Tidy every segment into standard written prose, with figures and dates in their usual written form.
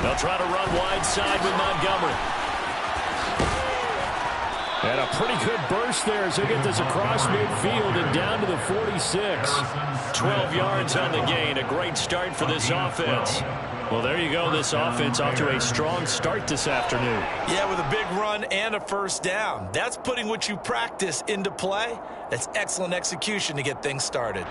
They'll try to run wide side with Montgomery. And a pretty good burst there as they get this across midfield and down to the 46. 12 yards on the gain. A great start for this offense. Well, there you go. This offense off to a strong start this afternoon. Yeah, with a big run and a first down. That's putting what you practice into play. That's excellent execution to get things started.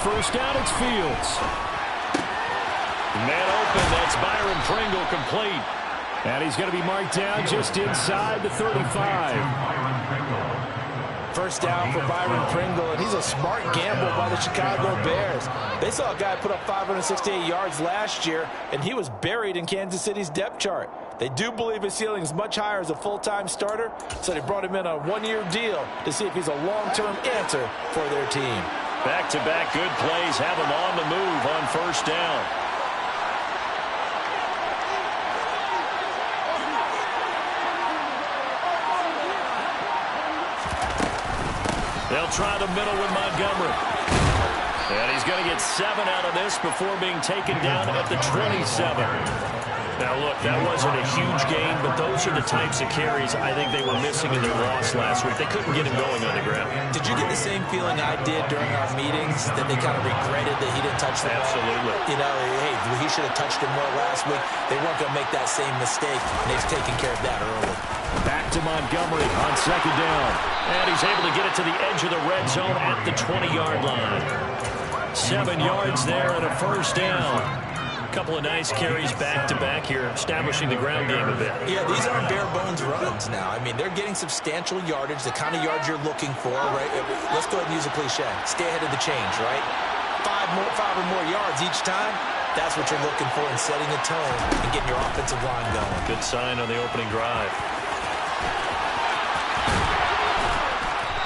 First down, it's Fields. Man open, that's Byron Pringle complete. And he's going to be marked down just inside the 35. First down for Byron Pringle, and he's a smart gamble by the Chicago Bears. They saw a guy put up 568 yards last year, and he was buried in Kansas City's depth chart. They do believe his ceiling is much higher as a full-time starter, so they brought him in on a one-year deal to see if he's a long-term answer for their team. Back-to-back good plays have him on the move on first down. They'll try the middle with Montgomery. And he's going to get 7 out of this before being taken down at the 27. Now, look, that wasn't a huge gain, but those are the types of carries I think they were missing in their loss last week. They couldn't get him going on the ground. Did you get the same feeling I did during our meetings, that they kind of regretted that he didn't touch the ball? Absolutely. You know, hey, he should have touched him more last week. They weren't going to make that same mistake, and they've taken care of that early. Back to Montgomery on second down. And he's able to get it to the edge of the red zone at the 20-yard line. 7 yards there and a first down. Couple of nice carries back-to-back here, establishing the ground game a bit. Yeah, these aren't bare-bones runs now. I mean, they're getting substantial yardage, the kind of yards you're looking for, right? Let's go ahead and use a cliche. Stay ahead of the change, right? 5 or more yards each time. That's what you're looking for in setting a tone and getting your offensive line going. Good sign on the opening drive.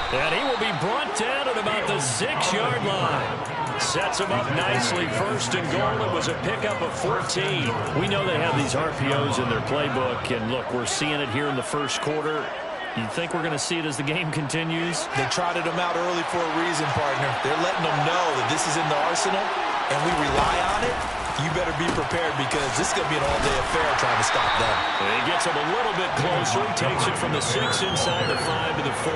And he will be brought down at about the 6-yard line. Sets him up nicely. First and goal. It was a pickup of 14. We know they have these RPOs in their playbook. And, look, we're seeing it here in the first quarter. You think we're going to see it as the game continues? They trotted them out early for a reason, partner. They're letting them know that this is in the arsenal, and we rely on it. You better be prepared because this is going to be an all-day affair trying to stop them. And he gets him a little bit closer. He takes it from the 6 inside the 5 to the 4.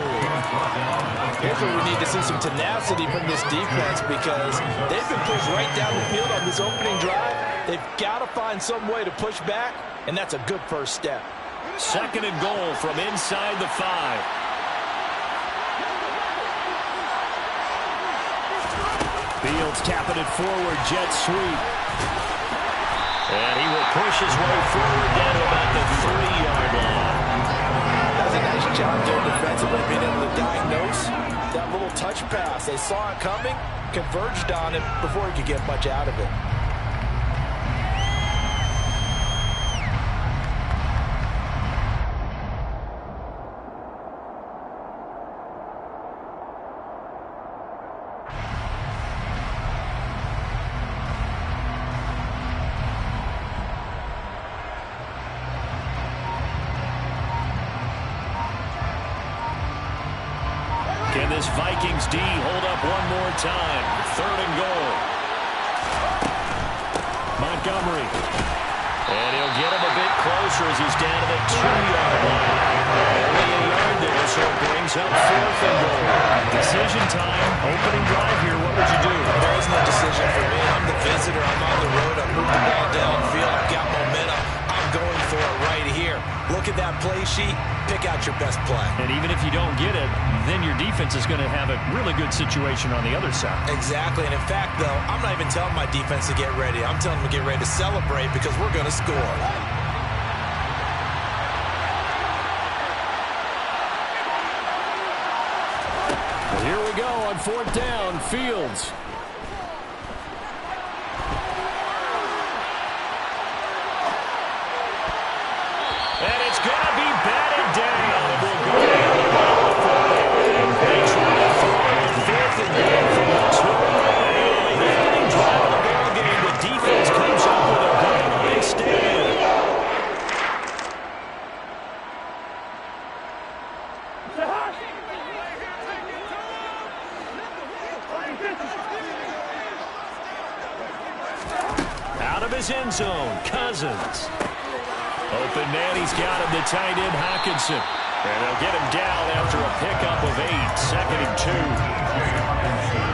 Here's where we need to see some tenacity from this defense because they've been pushed right down the field on this opening drive. They've got to find some way to push back, and that's a good first step. Second and goal from inside the 5. Fields tapping it forward, jet sweep. And he will push his way forward down to about the 3-yard line. That was a nice job there defensively, being able to diagnose that little touch pass. They saw it coming, converged on it before he could get much out of it. Can this Vikings D hold up one more time? Third and goal. Montgomery. And he'll get him a bit closer as he's down to the 2-yard line. Only a yard there, so it brings up fourth and goal. Decision time. Opening drive here. What would you do? There is no decision for me. I'm the visitor. I'm on the road. I'm moving the ball downfield. I've got momentum. I'm going for it right here. Look at that play sheet. Pick out your best play. And even if you don't get it, then your defense is going to have a really good situation on the other side. Exactly. And in fact, though, I'm not even telling my defense to get ready. I'm telling them to get ready to celebrate because we're going to score. Well, here we go on fourth down. Fields. And it's going to be batted down. It will go down. They try to throw it. Fourth and goal from the 2. And the opening drive of the ball game. Out of his end zone, Cousins. Open man, he's got him, the tight end, Hockenson. And they'll get him down after a pickup of 8, 2nd and 2.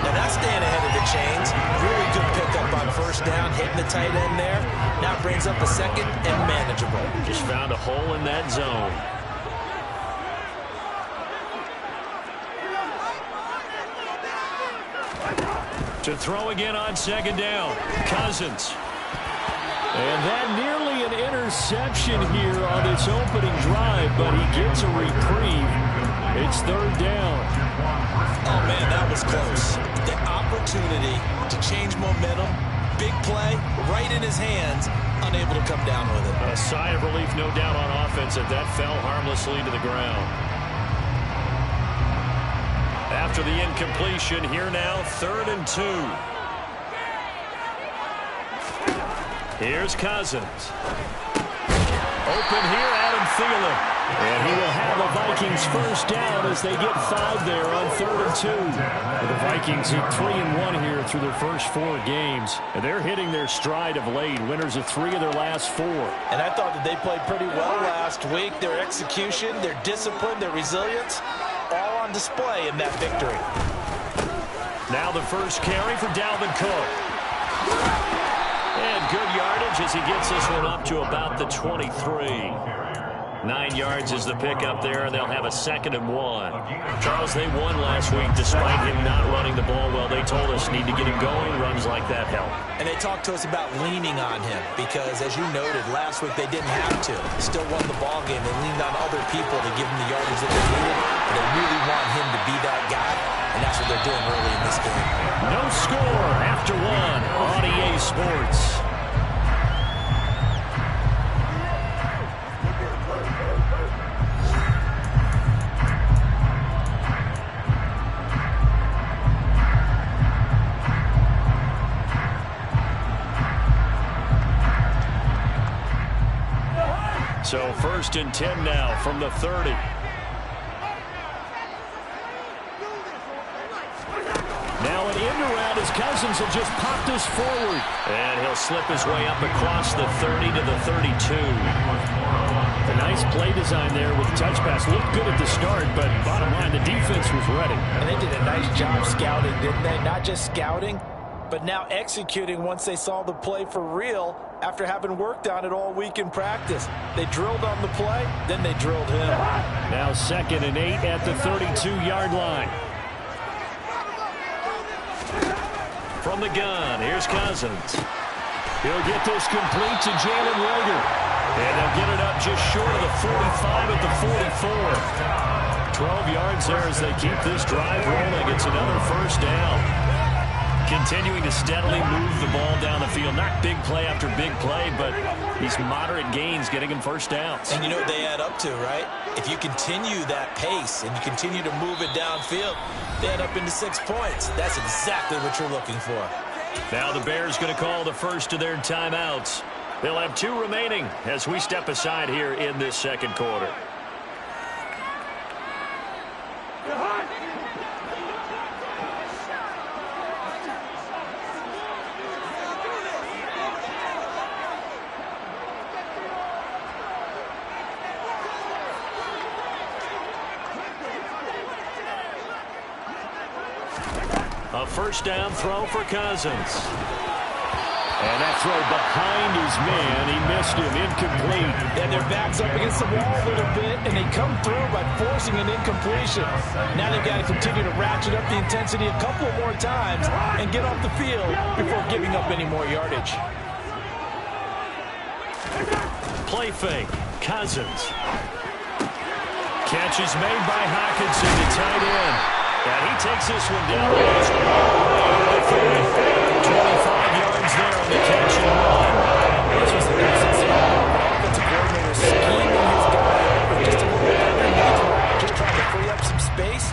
Now that's staying ahead of the chains. Really good pickup on first down, hitting the tight end there. Now brings up a 2nd and manageable. Just found a hole in that zone. To throw again on 2nd down, Cousins. And that nearly an interception here on its opening drive, but he gets a reprieve. It's 3rd down. Oh, man, that was close. The opportunity to change momentum, big play, right in his hands, unable to come down with it. A sigh of relief, no doubt, on offense that fell harmlessly to the ground. After the incompletion, here now, 3rd and 2. Here's Cousins. Open here, Adam Thielen. And he will have the Vikings first down as they get 5 there on 3rd and 2. The Vikings hit 3-1 here through their first 4 games. And they're hitting their stride of late, winners of 3 of their last 4. And I thought that they played pretty well last week. Their execution, their discipline, their resilience, all on display in that victory. Now the first carry for Dalvin Cook. And good yardage as he gets this one up to about the 23. 9 yards is the pickup there, and they'll have a 2nd and 1. Charles, they won last week despite him not running the ball well. They told us need to get him going. Runs like that help. And they talked to us about leaning on him because, as you noted, last week they didn't have to. They still won the ball game. They leaned on other people to give him the yardage that they needed. And they really want him to be that guy, and that's what they're doing early in this game. No score after 1 on EA Sports. So 1st and 10 now from the 30. Now an end around as Cousins will just pop this forward. And he'll slip his way up across the 30 to the 32. A nice play design there with the touch pass. Looked good at the start, but bottom line, the defense was ready. And they did a nice job scouting, didn't they? Not just scouting, but now executing once they saw the play for real after having worked on it all week in practice. They drilled on the play, then they drilled him. Now 2nd and 8 at the 32-yard line. From the gun, here's Cousins. He'll get this complete to Jalen Yeerrr. And they'll get it up just short of the 45 at the 44. 12 yards there as they keep this drive rolling. It's another first down. Continuing to steadily move the ball down the field. Not big play after big play, but these moderate gains getting him first downs. And you know what they add up to, right? If you continue that pace and you continue to move it downfield, they add up into 6 points. That's exactly what you're looking for. Now the Bears going to call the first of their timeouts. They'll have 2 remaining as we step aside here in this 2nd quarter. A first down throw for Cousins. And that throw behind his man. He missed him. Incomplete. And their back's up against the wall a little bit, and they come through by forcing an incompletion. Now they've got to continue to ratchet up the intensity a couple more times and get off the field before giving up any more yardage. Play fake. Cousins. Catch is made by Hockenson, the tight end. And he takes this one down. 25 yards there on the catch and run. This was the nice example of offensive coordinator scheming his guy over just a little bit underneath, just trying to free up some space,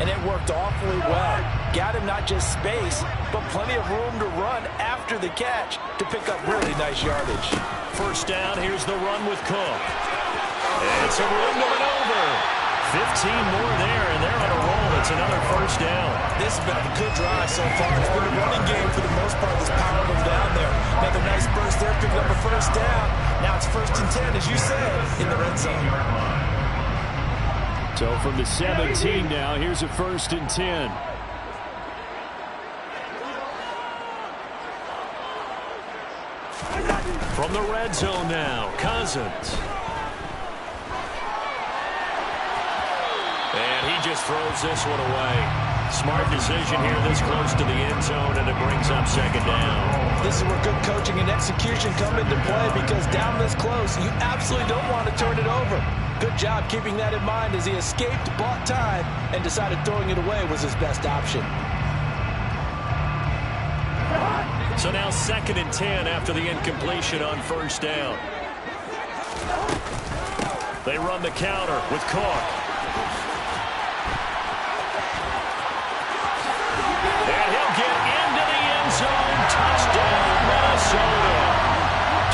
and it worked awfully well. Got him not just space, but plenty of room to run after the catch to pick up really nice yardage. First down, here's the run with Cook. And it's a run going over. 15 more there, and they're on a roll. It's another first down. This has been a good drive so far. It's been a running game for the most part that's powered them down there. Another nice burst there, picking up a first down. Now it's 1st and 10, as you said, in the red zone. So from the 17 now, here's a 1st and 10. From the red zone now, Cousins. And he just throws this one away. Smart decision here this close to the end zone, and it brings up 2nd down. This is where good coaching and execution come into play, because down this close, you absolutely don't want to turn it over. Good job keeping that in mind as he escaped, bought time, and decided throwing it away was his best option. So now 2nd and 10 after the incompletion on 1st down. They run the counter with Cook. And he'll get into the end zone. Touchdown, Minnesota.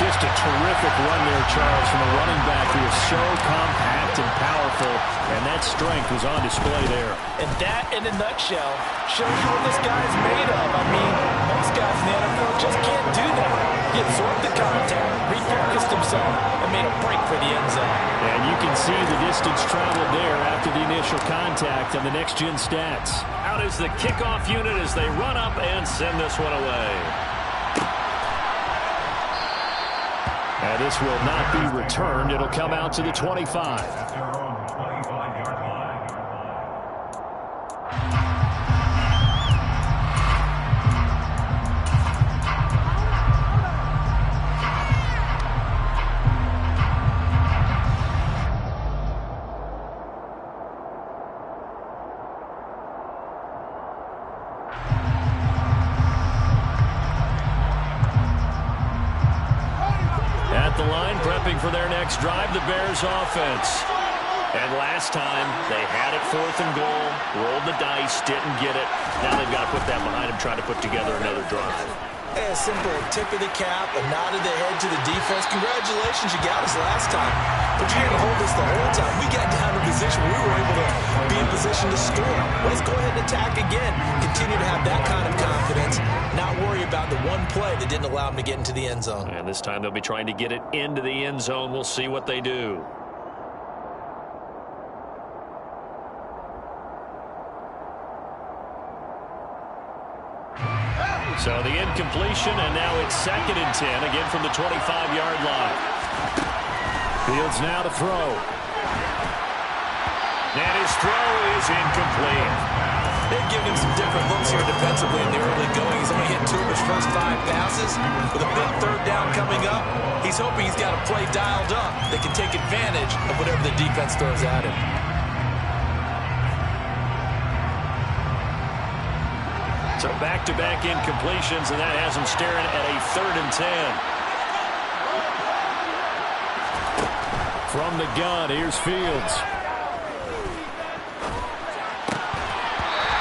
Just a terrific run there, Charles, from a running back who is so compact and powerful, and that strength was on display there. And that, in a nutshell, shows you what this guy's made of. I mean, most guys in the NFL just can't do that. He absorbed the contact, refocused himself, and made a break for the end zone. And you can see the distance traveled there after the initial contact on the next-gen stats. Out is the kickoff unit as they run up and send this one away. And this will not be returned. It'll come out to the 25. For their next drive, the Bears offense. And last time, they had it 4th and goal, rolled the dice, didn't get it. Now they've got to put that behind them, trying to put together another drive. A simple tip of the cap, a nod of the head to the defense. Congratulations, you got us last time. But you didn't hold us the whole time. We got down to a position where we were able to be in position to score. Let's go ahead and attack again. Continue to have that kind of confidence. Not worry about the one play that didn't allow them to get into the end zone. And this time they'll be trying to get it into the end zone. We'll see what they do. So the incompletion, and now it's 2nd and 10, again from the 25-yard line. Fields now to throw. And his throw is incomplete. They've given him some different looks here defensively in the early going. He's only hit 2 of his first 5 passes. With a big 3rd down coming up, he's hoping he's got a play dialed up that can take advantage of whatever the defense throws at him. So back-to-back incompletions, and that has him staring at a 3rd and 10. From the gun, here's Fields.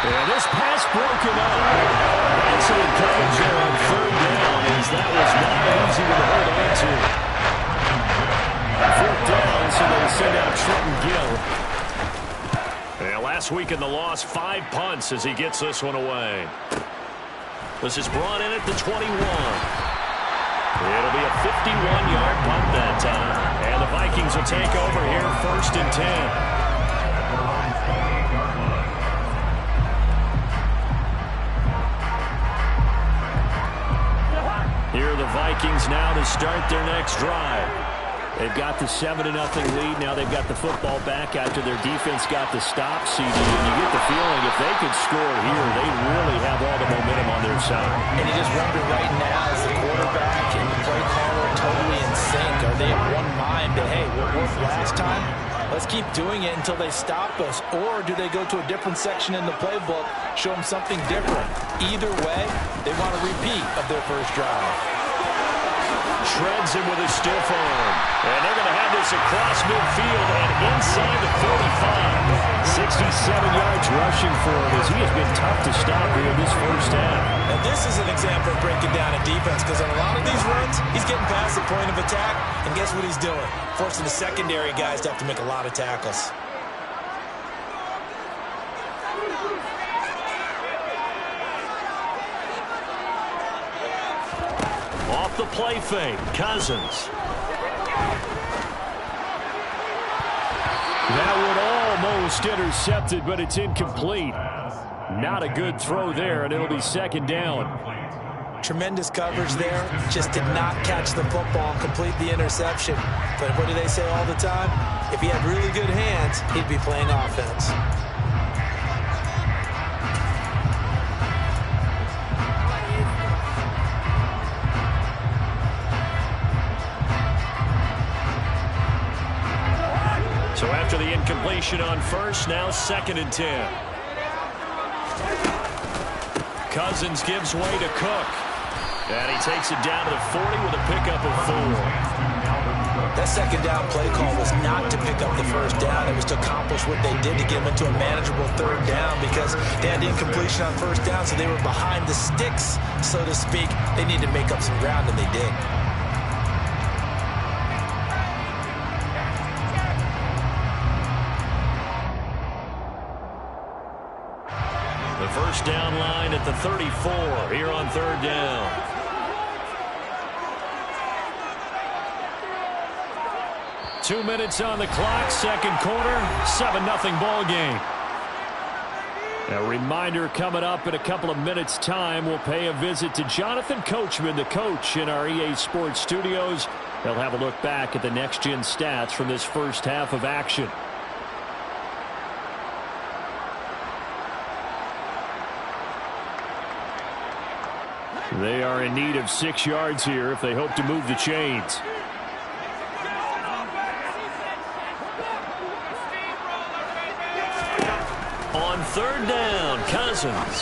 And this pass broken up. Excellent coverage there on 3rd down, as that was not easy to hold on to. 4th down, so they send out Trenton Gill. And last week in the loss, 5 punts as he gets this one away. This is brought in at the 21. It'll be a 51-yard punt that time. And the Vikings will take over here, 1st and 10. Here are the Vikings now to start their next drive. They've got the 7-0 lead. Now they've got the football back after their defense got the stop, CD. And you get the feeling if they could score here, they really have all the momentum on their side. And you just wonder right now, is the quarterback and the play caller totally in sync? Are they of one mind that, hey, what worked last time? Let's keep doing it until they stop us. Or do they go to a different section in the playbook, show them something different? Either way, they want a repeat of their first drive. Shreds him with a stiff arm. And they're going to have this across midfield and inside the 45. 67 yards rushing for him as he has been tough to stop here in this first half. And this is an example of breaking down a defense, because on a lot of these runs, he's getting past the point of attack, and guess what he's doing? Forcing the secondary guys to have to make a lot of tackles. off the play fake. Cousins. That would almost intercepted, but it's incomplete. Not a good throw there, and it'll be second down. Tremendous coverage there. Just did not catch the football and complete the interception. But what do they say all the time? If he had really good hands, he'd be playing offense. So after the incompletion on first, now 2nd and 10. Cousins gives way to Cook. And he takes it down to the 40 with a pickup of 4. That second down play call was not to pick up the first down. It was to accomplish what they did to get them into a manageable 3rd down because they had incompletion on first down, so they were behind the sticks, so to speak. They needed to make up some ground, and they did. The first down line at the 34 here on 3rd down. Two minutes on the clock, second quarter, 7-0 ball game. A reminder coming up in a couple of minutes' time. We'll pay a visit to Jonathan Coachman, the coach in our EA Sports studios. They'll have a look back at the next-gen stats from this first half of action. They are in need of 6 yards here if they hope to move the chains. On 3rd down, Cousins.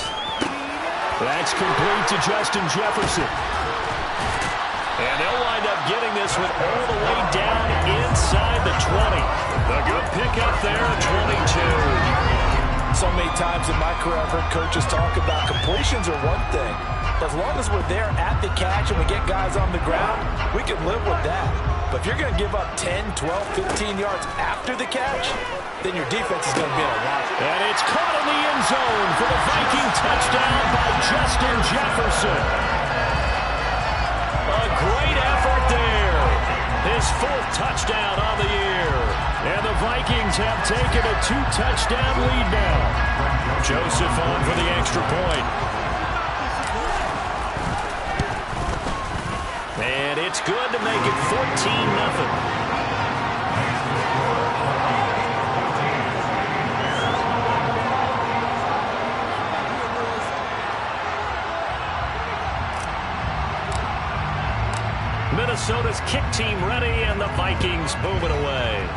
That's complete to Justin Jefferson. And they'll wind up getting this one all the way down inside the 20. A good pickup there at 22. So many times in my career, I've heard coaches talk about completions are one thing. As long as we're there at the catch and we get guys on the ground, we can live with that. But if you're going to give up 10, 12, 15 yards after the catch, then your defense is going to be in a lot. And it's caught in the end zone for the Viking touchdown by Justin Jefferson. A great effort there. His 4th touchdown on the year. And the Vikings have taken a 2-touchdown lead now. Joseph on for the extra point. And it's good to make it 14-0. Minnesota's kick team ready, and the Vikings moving away.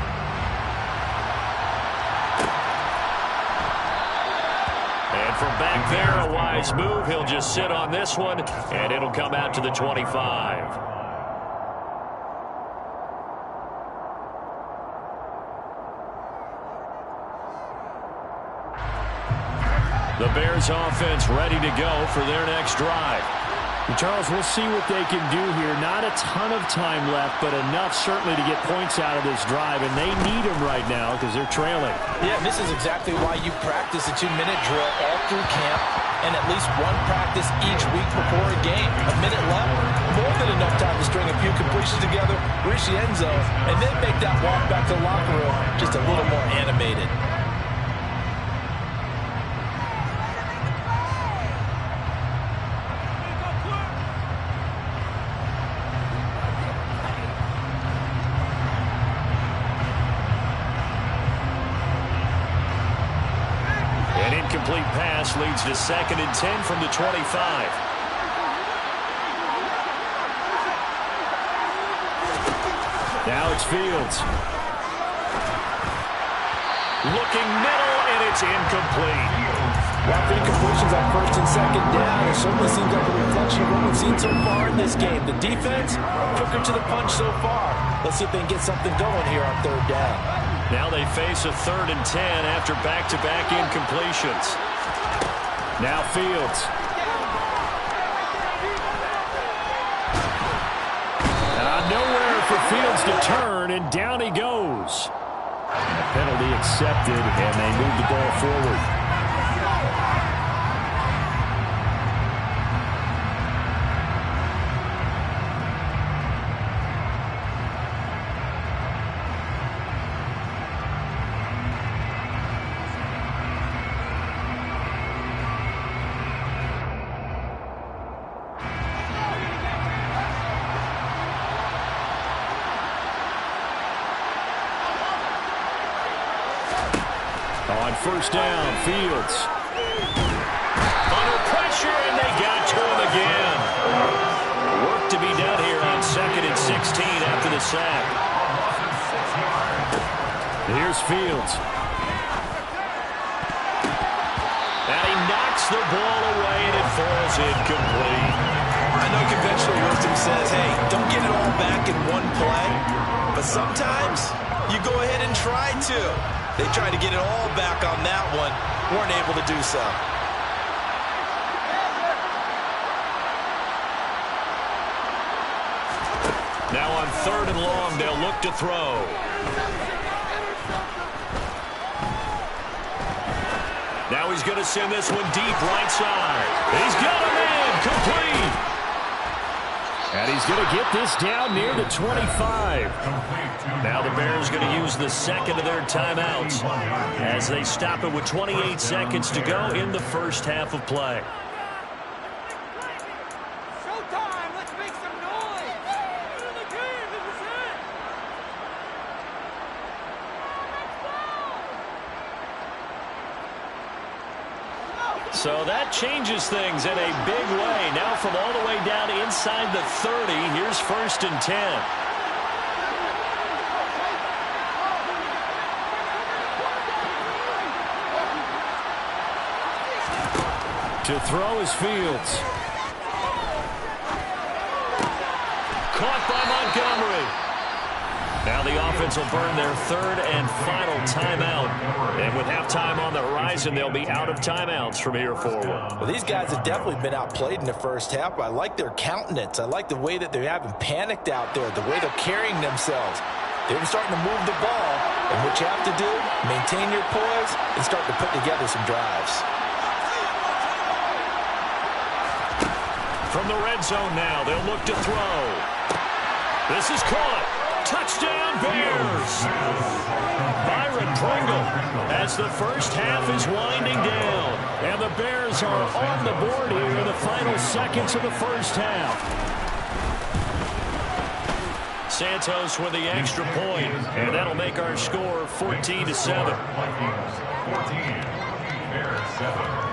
And from back there, a wise move. He'll just sit on this one, and it'll come out to the 25. The Bears offense ready to go for their next drive. And Charles, we'll see what they can do here. Not a ton of time left, but enough certainly to get points out of this drive, and they need them right now because they're trailing. Yeah, this is exactly why you practice a 2-minute drill all through camp and at least one practice each week before a game. A minute left, more than enough time to string a few completions together, reach the end zone, and then make that walk back to the locker room just a little more animated. Incomplete pass leads to 2nd and 10 from the 25. Now it's Fields. Looking middle, and it's incomplete. Well, the incompletions on 1st and 2nd down, it certainly seems like a reflection of what we've seen so far in this game. The defense, quicker to the punch so far. Let's see if they can get something going here on 3rd down. Now they face a 3rd and 10 after back-to-back incompletions. Now Fields. Nowhere for Fields to turn, and down he goes. A penalty accepted, and they move the ball forward. On first down, Fields. Under pressure, and they got to him again. Work to be done here on 2nd and 16 after the sack. Here's Fields. And he knocks the ball away, and it falls incomplete. I know conventional wisdom says, hey, don't get it all back in one play. But sometimes you go ahead and try to. They tried to get it all back on that one. Weren't able to do so. Now on 3rd and long, they'll look to throw. Now he's going to send this one deep right side. He's got a man complete. And he's going to get this down near the 25. Now the Bears going to use the second of their timeouts as they stop it with 28 seconds to go in the first half of play. Showtime! Let's make some noise! Get in the game! This is it! So that changes things in a big way. Now from all the way down inside the 30, here's 1st and 10. To throw is Fields. Caught by Montgomery. Now the offense will burn their 3rd and final timeout. And with halftime on the horizon, they'll be out of timeouts from here forward. Well, these guys have definitely been outplayed in the first half. I like their countenance. I like the way that they haven't panicked out there, the way they're carrying themselves. They're starting to move the ball. And what you have to do, maintain your poise and start to put together some drives. From the red zone now, they'll look to throw. This is caught. Touchdown, Bears! Byron Pringle as the first half is winding down. And the Bears are on the board here in the final seconds of the first half. Santos with the extra point, and that'll make our score 14-7. 14, Bears 7.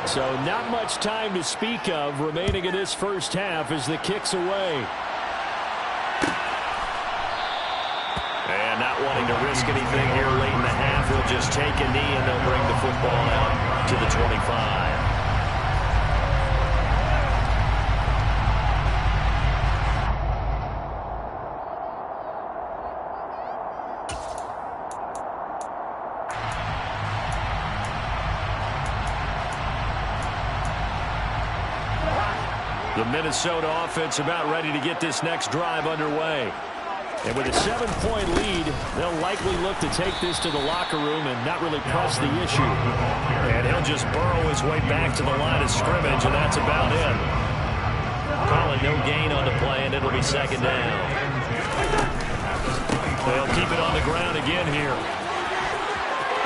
So not much time to speak of remaining in this first half as the kick's away. And not wanting to risk anything here late in the half, he'll just take a knee and they'll bring the football out to the 25. The Minnesota offense about ready to get this next drive underway. And with a 7-point lead, they'll likely look to take this to the locker room and not really press the issue. And he'll just burrow his way back to the line of scrimmage, and that's about it. Calling no gain on the play, and it'll be 2nd down. They'll keep it on the ground again here.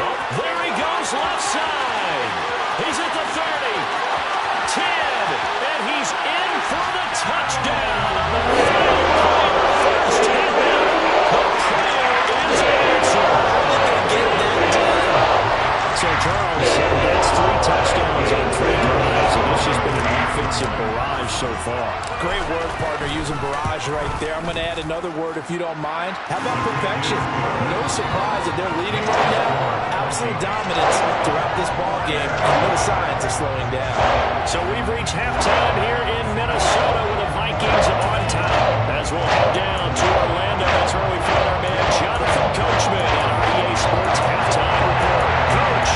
Oh, there he goes, left side. He's at the 30, 10, and he's in for the touchdown on the final play of the first half. The prayer is answered. So, Charles, that's 3 touchdowns on 3 drives, and this has been an offensive barrage so far. Great word, partner, using barrage right there. I'm going to add another word if you don't mind. How about perfection? No surprise that they're leading right now. Absolute dominance throughout this ball game, and no signs of slowing down. So we've reached halftime here in Minnesota with the Vikings on top. As we'll head down to Orlando, that's where we find our man Jonathan Coachman at our EA Sports halftime report. Coach.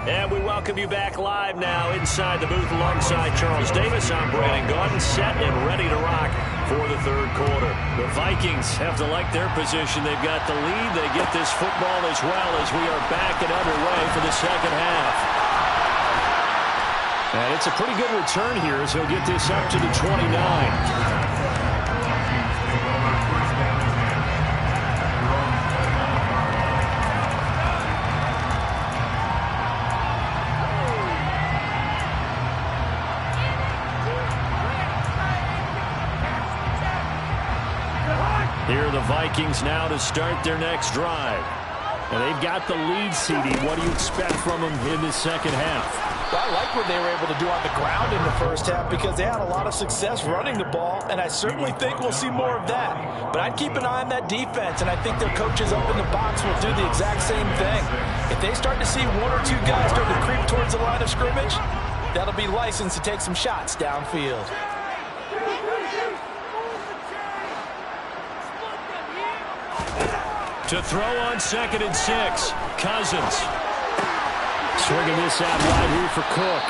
And we welcome you back live now inside the booth alongside Charles Davis. I'm Brandon Gaudin, set and ready to rock for the 3rd quarter. The Vikings have to like their position. They've got the lead. They get this football as well as we are back and underway for the 2nd half. And it's a pretty good return here as he'll get this up to the 29. Vikings now to start their next drive. And they've got the lead, CD. What do you expect from them in the second half? Well, I like what they were able to do on the ground in the first half because they had a lot of success running the ball, and I certainly think we'll see more of that. But I'd keep an eye on that defense, and I think their coaches up in the box will do the exact same thing. If they start to see one or two guys start to creep towards the line of scrimmage, that'll be licensed to take some shots downfield. To throw on 2nd and 6, Cousins. Swinging this out wide here for Cook.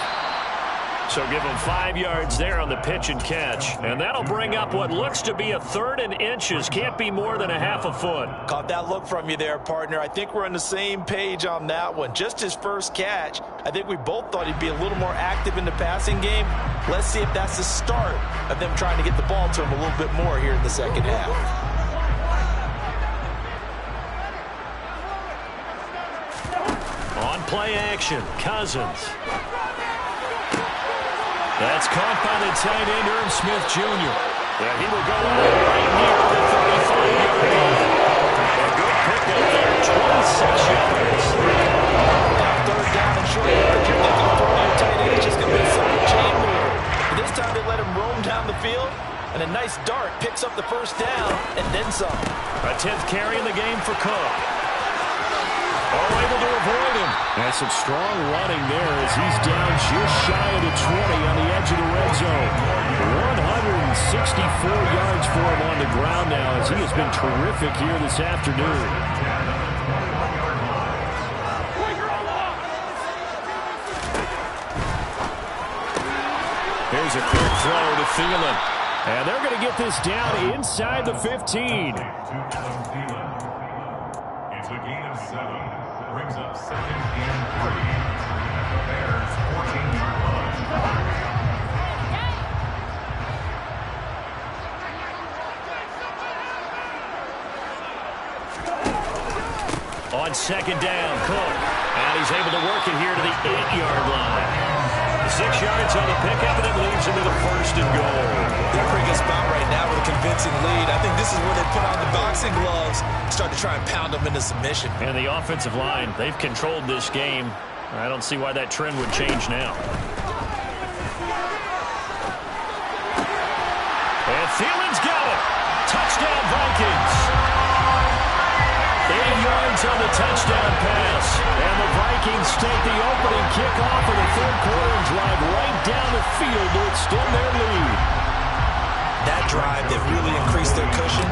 So give him 5 yards there on the pitch and catch. And that'll bring up what looks to be a 3rd and inches. Can't be more than a half a foot. Caught that look from you there, partner. I think we're on the same page on that one. Just his first catch. I think we both thought he'd be a little more active in the passing game. Let's see if that's the start of them trying to get the ball to him a little bit more here in the second half. On play action, Cousins. That's caught by the tight end, Irv Smith Jr. And he will go out right near the 35-yard line. A good pickup there, 26 yards. Now 3rd down and short yardage. You're thinking throwing your tight end is just going to be a simple chain move. But this time they let him roam down the field, and a nice dart picks up the 1st down and then some. A 10th carry in the game for Cook. Oh, able to avoid him. And some strong running there as he's down just shy of the 20 on the edge of the red zone. 164 yards for him on the ground now as he has been terrific here this afternoon. Here's a quick throw to Thielen. And they're going to get this down inside the 15. It's a gain of 7. Brings up 2nd and 3. Bears 14-yard line. On 2nd down, Cook. And he's able to work it here to the 8-yard line. 6 yards on the pickup, and it leads him to the 1st and goal. They're a pretty good spot right now with a convincing lead. I think this is where they put on the boxing gloves and start to try and pound them into submission. And the offensive line, they've controlled this game. I don't see why that trend would change now. And Thielen's got it. Touchdown, Vikings. 8 yards on the touchdown pass. And the Vikings take the opening kickoff of the 3rd quarter and drive right down the field to extend their lead. That drive that really increased their cushion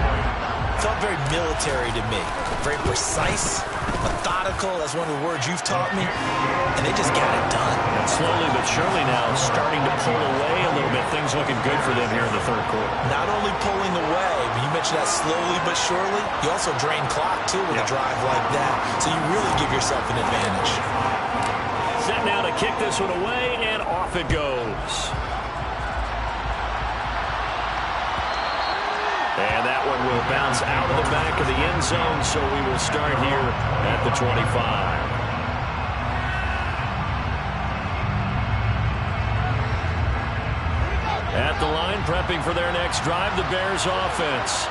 felt very military to me. Very precise, methodical, that's one of the words you've taught me, and they just got it done. And slowly but surely now starting to pull away a little bit. Things looking good for them here in the 3rd quarter. Not only pulling away, but you mentioned that slowly but surely, you also drain clock too with a drive like that, so you really give yourself an advantage. Set now to kick this one away, and off it goes. And that one will bounce out of the back of the end zone, so we will start here at the 25. At the line, prepping for their next drive, the Bears offense.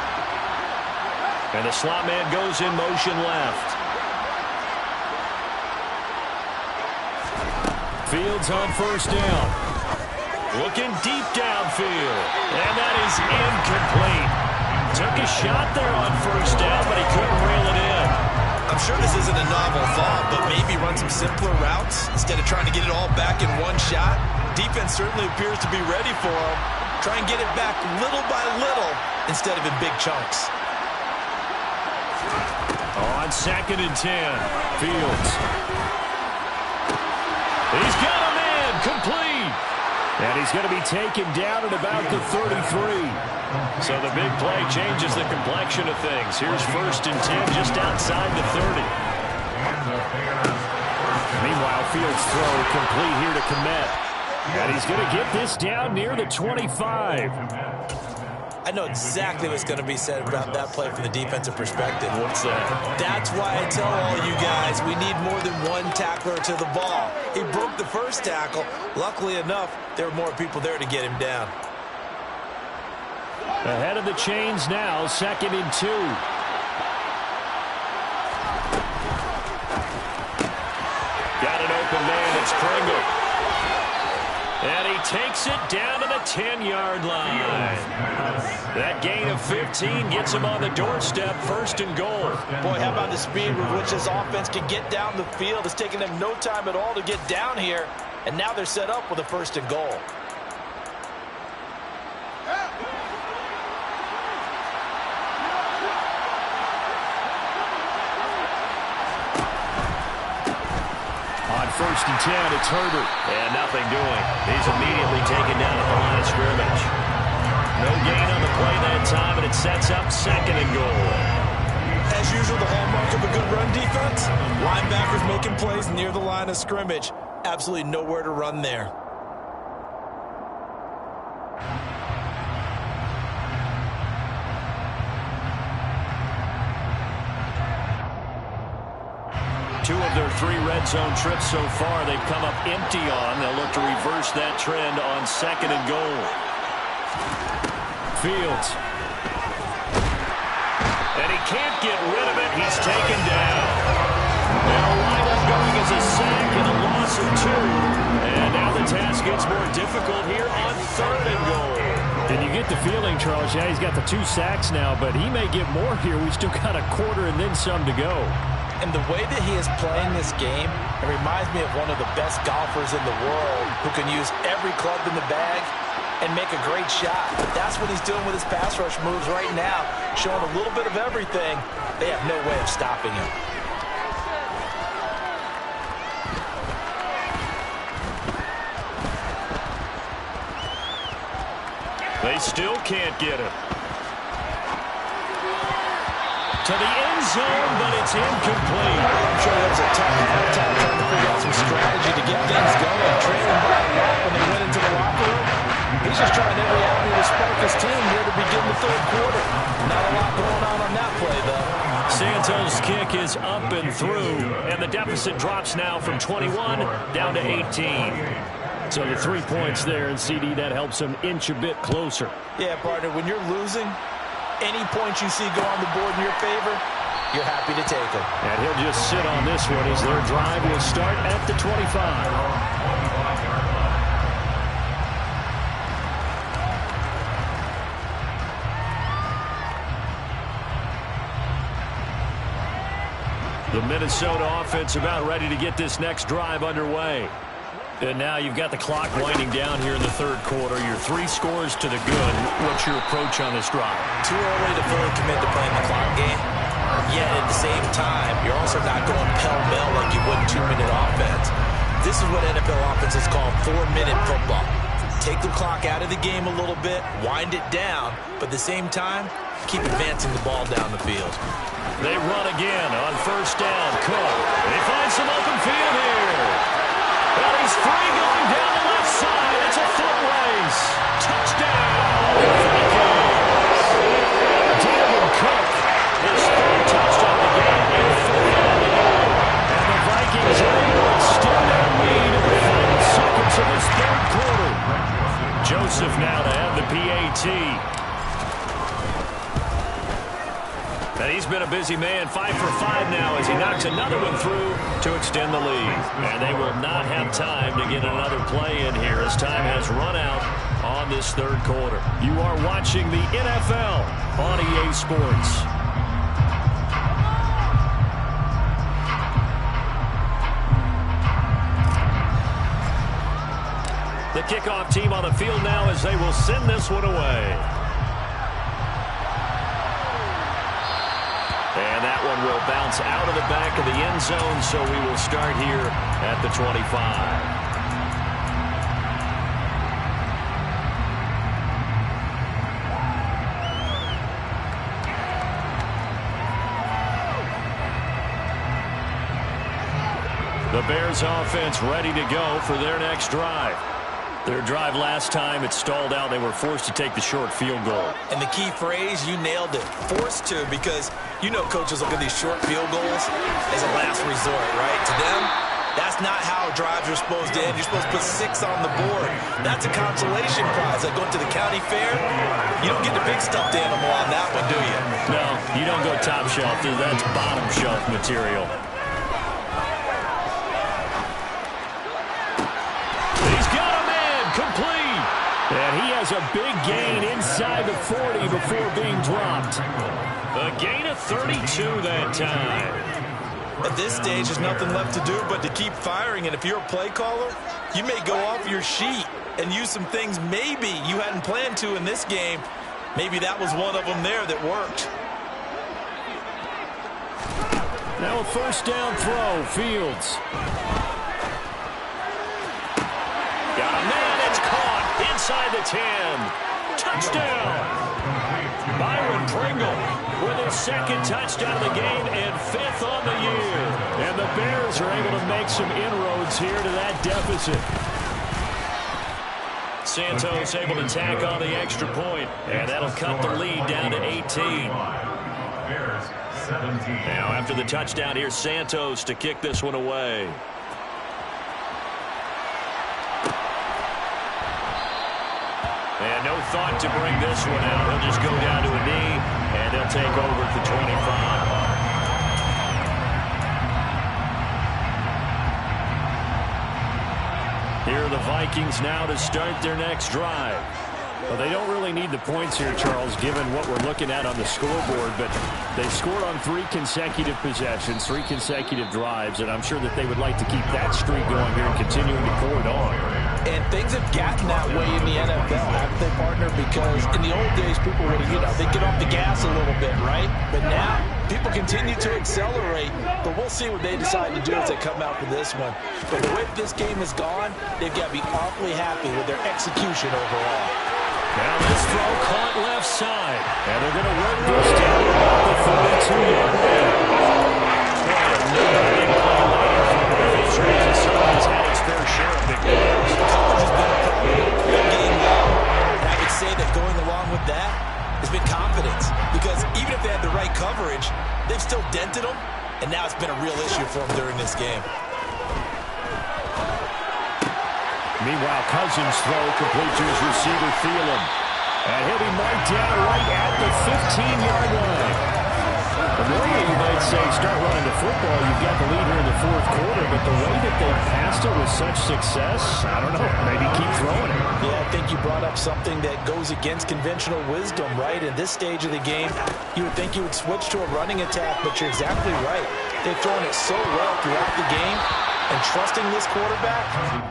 And the slot man goes in motion left. Fields on 1st down. Looking deep downfield. And that is incomplete. Took a shot there on 1st down, but he couldn't reel it in. I'm sure this isn't a novel thought, but maybe run some simpler routes instead of trying to get it all back in one shot. Defense certainly appears to be ready for him. Try and get it back little by little instead of in big chunks. On 2nd and 10, Fields. He's got a man, complete. And he's going to be taken down at about the 33. So the big play changes the complexion of things. Here's 1st and 10 just outside the 30. Meanwhile, Fields' throw complete here to Komet. And he's going to get this down near the 25. I know exactly what's going to be said about that play from the defensive perspective. What's that? That's why I tell all you guys we need more than one tackler to the ball. He broke the first tackle. Luckily enough, there were more people there to get him down. Ahead of the chains now, 2nd and 2. Got an open man, it's Pringle. And he takes it down to the 10-yard line. That gain of 15 gets him on the doorstep, 1st and goal. Boy, how about the speed with which this offense can get down the field? It's taking them no time at all to get down here, and now they're set up with a 1st and goal. On 1st and 10, it's Herbert. And nothing doing. He's immediately taken down at the line of scrimmage. No gain on the play that time, and it sets up 2nd and goal. As usual, the hallmark of a good run defense, linebackers making plays near the line of scrimmage. Absolutely nowhere to run there. Two of their 3 red zone trips so far, they've come up empty on. They'll look to reverse that trend on 2nd and goal. Fields. And he can't get rid of it. He's taken down. Now wind up going as a sack and a loss of 2. And now the task gets more difficult here on 3rd and goal. And you get the feeling, Charles, yeah, he's got the 2 sacks now, but he may get more here. We've still got a quarter and then some to go. And the way that he is playing this game, it reminds me of one of the best golfers in the world who can use every club in the bag and make a great shot. That's what he's doing with his pass rush moves right now, showing a little bit of everything. They have no way of stopping him. They still can't get him. To the end zone, but it's incomplete. I'm sure that was a tough time trying to figure out some strategy to get things going. Trailing by a lot when they went into the locker room. He's just trying every avenue to spark his team here to begin the 3rd quarter. Not a lot going on that play, though. Santos' kick is up and through, and the deficit drops now from 21 down to 18. So the 3 points there, and CD, that helps him inch a bit closer. Yeah, partner, when you're losing, any points you see go on the board in your favor, you're happy to take them. And he'll just sit on this one as their drive will start at the 25. The Minnesota offense about ready to get this next drive underway. And now you've got the clock winding down here in the 3rd quarter. Your 3 scores to the good. What's your approach on this drive? Too early to fully commit to playing the clock game. Yet at the same time, you're also not going pell-mell like you would in 2-minute offense. This is what NFL offenses call 4-minute football. Take the clock out of the game a little bit, wind it down, but at the same time, keep advancing the ball down the field. They run again on 1st down. Cook. They find some open field here. Well, he's free going down the left side. It's a foot race. Touchdown, Vikings. Dalvin Cook, his 3rd touchdown of the game, and 4th on the game. And the Vikings are able to extend their lead in the final seconds of this 3rd quarter. Joseph now to have the PAT. And he's been a busy man, 5 for 5 now as he knocks another one through to extend the lead. And they will not have time to get another play in here as time has run out on this 3rd quarter. You are watching the NFL on EA Sports. The kickoff team on the field now as they will send this one away. And that one will bounce out of the back of the end zone, so we will start here at the 25. The Bears offense ready to go for their next drive. Their drive last time, it stalled out. They were forced to take the short field goal. And the key phrase, you nailed it, forced to, because you know coaches look at these short field goals as a last resort, right? To them, That's not how drives are supposed to end. You're supposed to put 6 on the board. That's a consolation prize. Like going to the county fair, you don't get the big stuffed animal on that one, do you? No, you don't go top shelf. That's bottom shelf material. He's got a man, complete. And he has a big gain inside the 40 before being dropped. A gain of 32 that time. At this stage, there's nothing left to do but to keep firing. And if you're a play caller, you may go off your sheet and use some things maybe you hadn't planned to in this game. Maybe that was one of them there that worked. Now a first down throw, Fields. Got a man, it's caught inside the 10. Touchdown. Byron Pringle with his second touchdown of the game and 5th on the year. And the Bears are able to make some inroads here to that deficit. Santos able to tack on the extra point, and that'll cut the lead down to 18. Bears 17. Now after the touchdown, here's Santos to kick this one away. And no thought to bring this one out. He'll just go down to a knee, and he'll take over at the 25. Here are the Vikings now to start their next drive. Well, they don't really need the points here, Charles, given what we're looking at on the scoreboard, but they scored on 3 consecutive possessions, 3 consecutive drives, and I'm sure that they would like to keep that streak going here and continuing to pour it on. And things have gotten that way in the NFL, haven't they, partner? Because in the old days, people would, they get off the gas a little bit, right? But now, people continue to accelerate. But we'll see what they decide to do as they come out for this one. But the way this game has gone, they've got to be awfully happy with their execution overall. Now this throw caught left side. And they're going to work this down about the 42-yard line. He's had his fair share of big plays. Coverage has been getting low. And I would say that going along with that has been confidence. Because even if they had the right coverage, they've still dented them. And now it's been a real issue for them during this game. Meanwhile, Cousins' throw complete to his receiver, Thielen. And he'll be marked down right at the 15-yard line. Normally, you might say, start running the football. You've got the lead here in the 4th quarter, but the way that they passed it with such success, I don't know, maybe keep throwing it. Yeah, I think you brought up something that goes against conventional wisdom, right? In this stage of the game, you would think you would switch to a running attack, but you're exactly right. They've thrown it so well throughout the game. And trusting this quarterback,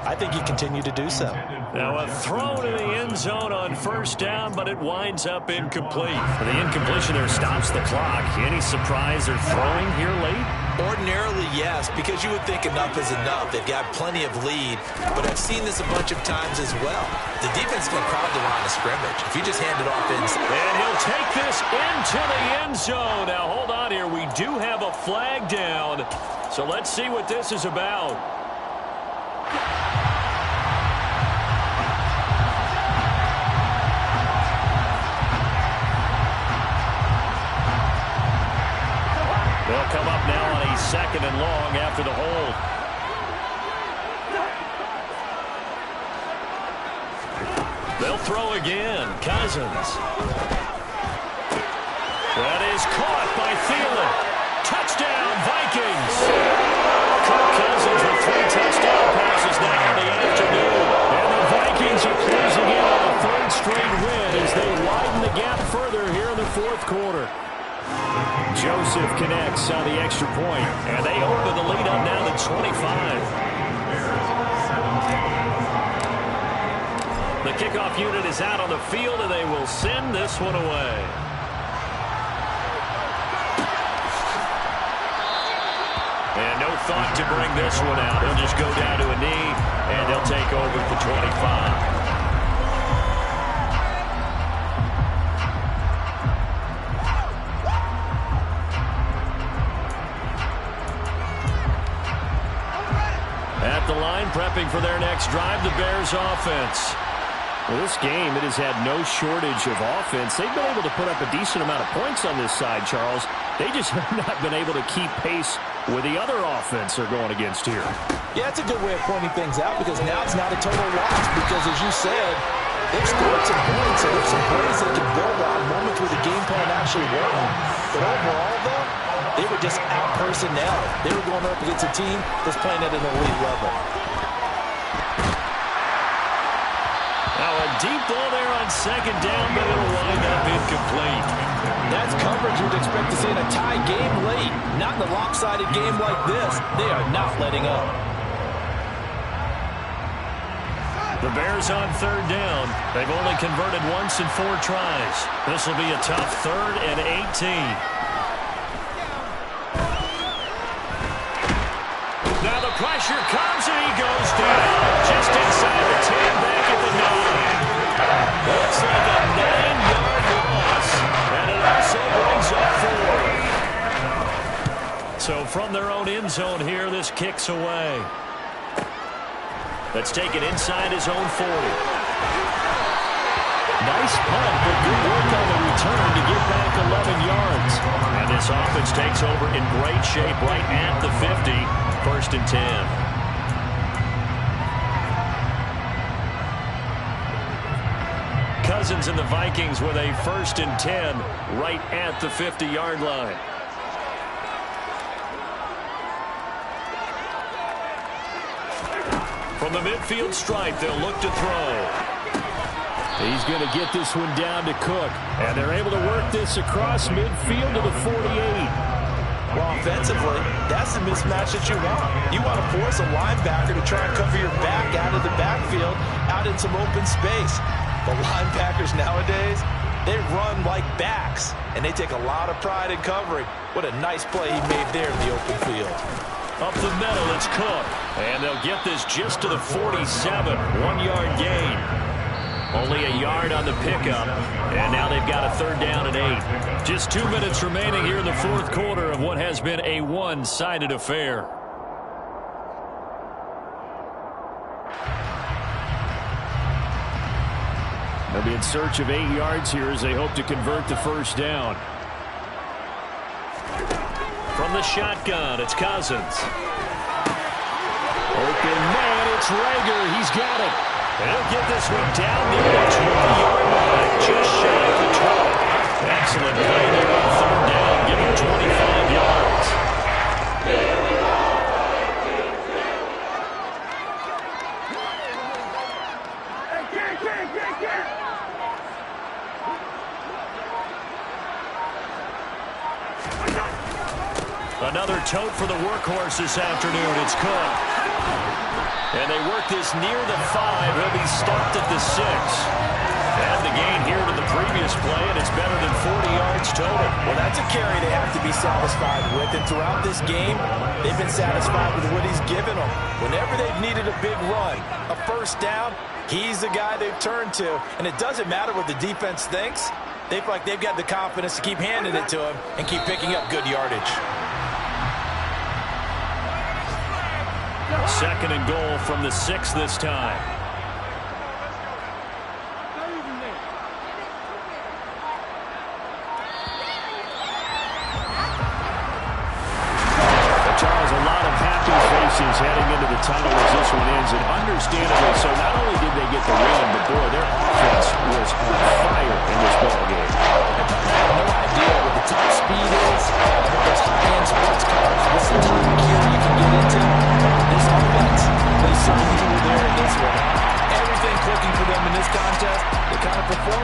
I think you continue to do so. Now a throw to the end zone on first down, but it winds up incomplete. The incompletion there stops the clock. Any surprise they're throwing here late? Ordinarily, yes, because you would think enough is enough. They've got plenty of lead, but I've seen this a bunch of times as well. The defense can crowd the line of scrimmage. If you just hand it off inside. And he'll take this into the end zone. Now hold on here. We do have a flag down. So let's see what this is about. They'll come up now on a 2nd and long after the hold. They'll throw again. Cousins. That is caught by Thielen. Touchdown, Vikings. Kirk Cousins with 3 touchdown passes now in the afternoon. And the Vikings are closing in on a 3rd straight win as they widen the gap further here in the 4th quarter. Joseph connects on the extra point, and they open the lead up now to 25. The kickoff unit is out on the field, and they will send this one away. And no thought to bring this one out. He'll just go down to a knee, and they'll take over at the 25. At the line, prepping for their next drive, the Bears offense. Well, this game, it has had no shortage of offense. They've been able to put up a decent amount of points on this side, Charles. They just have not been able to keep pace with the other offense they're going against here. Yeah, it's a good way of pointing things out because now it's not a total loss because, as you said, they've scored some points, so there's some plays they can build on, moments where the game plan actually worked. But overall, though, they were just out-personnel. They were going up against a team that's playing at an elite level. Now a deep ball there on second down, but it'll wind up incomplete. That's coverage you'd expect to see in a tie game late. Not in a lopsided game like this. They are not letting up. The Bears on third down. They've only converted once in 4 tries. This will be a tough 3rd and 18. Now the pressure comes and he goes down. Just inside the 10, back at the 9. Looks like a 9-yard loss. And it also brings up 4. So from their own end zone here, this kicks away. Let's take it inside his own 40. Nice punt, but good work on the return to get back 11 yards. And this offense takes over in great shape right at the 50. 1st and 10. Cousins and the Vikings with a 1st and 10 right at the 50-yard line. From the midfield stripe, they'll look to throw. He's going to get this one down to Cook. And they're able to work this across midfield to the 48. Well, offensively, that's the mismatch that you want. You want to force a linebacker to try and cover your back out of the backfield, out in some open space. The linebackers nowadays, they run like backs, and they take a lot of pride in covering. What a nice play he made there in the open field. Up the middle, it's Cook. And they'll get this just to the 47. 1-yard gain. Only a yard on the pickup. And now they've got a 3rd down and 8. Just 2 minutes remaining here in the 4th quarter of what has been a one-sided affair. They'll be in search of 8 yards here as they hope to convert the 1st down. From the shotgun, it's Cousins. Open man, it's Yeerrr. He's got it. And he'll get this one down near the 20-yard line, just shy of the 20. Excellent play there on 3rd down, give him 25 yards. Another tote for the workhorse this afternoon. It's Cook. And they work this near the 5. He'll be stopped at the 6. And the gain here to the previous play, and it's better than 40 yards total. Well, that's a carry they have to be satisfied with. And throughout this game, they've been satisfied with what he's given them. Whenever they've needed a big run, a 1st down, he's the guy they've turned to. And it doesn't matter what the defense thinks. They feel like they've got the confidence to keep handing it to him and keep picking up good yardage. 2nd and goal from the 6 this time. Charles, a lot of happy faces heading into the tunnel as this one ends, and understandably so. Not only did they get the win, but boy, their offense was on fire in this ball game. No idea what the top speed is, what those high-end sports cars, what's the time gear you can get into. This offense, they certainly were there in this one. Everything clicking for them in this contest, they kind of performed